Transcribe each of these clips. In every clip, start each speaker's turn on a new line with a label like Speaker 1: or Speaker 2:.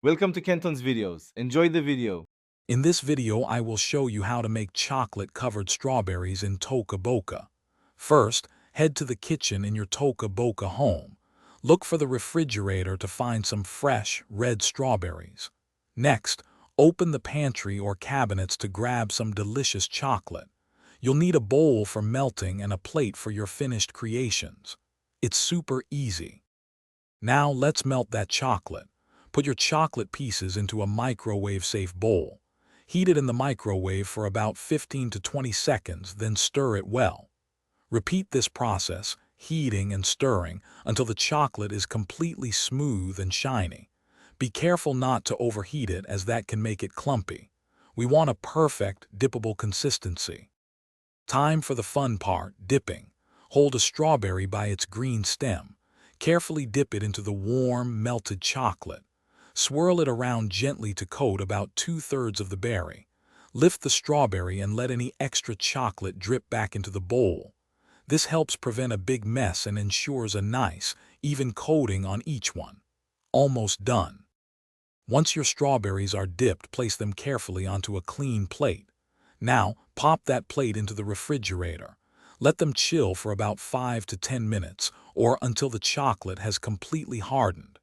Speaker 1: Welcome to Kenton's videos. Enjoy the video.
Speaker 2: In this video, I will show you how to make chocolate-covered strawberries in Toca Boca. First, head to the kitchen in your Toca Boca home. Look for the refrigerator to find some fresh, red strawberries. Next, open the pantry or cabinets to grab some delicious chocolate. You'll need a bowl for melting and a plate for your finished creations. It's super easy. Now let's melt that chocolate. Put your chocolate pieces into a microwave-safe bowl. Heat it in the microwave for about 15 to 20 seconds, then stir it well. Repeat this process, heating and stirring, until the chocolate is completely smooth and shiny. Be careful not to overheat it, as that can make it clumpy. We want a perfect, dippable consistency. Time for the fun part, dipping. Hold a strawberry by its green stem. Carefully dip it into the warm, melted chocolate. Swirl it around gently to coat about 2/3 of the berry. Lift the strawberry and let any extra chocolate drip back into the bowl. This helps prevent a big mess and ensures a nice, even coating on each one. Almost done. Once your strawberries are dipped, place them carefully onto a clean plate. Now, pop that plate into the refrigerator. Let them chill for about 5 to 10 minutes, or until the chocolate has completely hardened.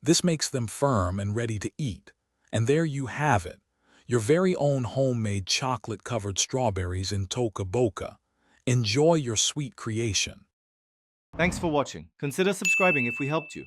Speaker 2: This makes them firm and ready to eat. And there you have it, your very own homemade chocolate-covered strawberries in Toca Boca. Enjoy your sweet creation.
Speaker 1: Thanks for watching. Consider subscribing if we helped you.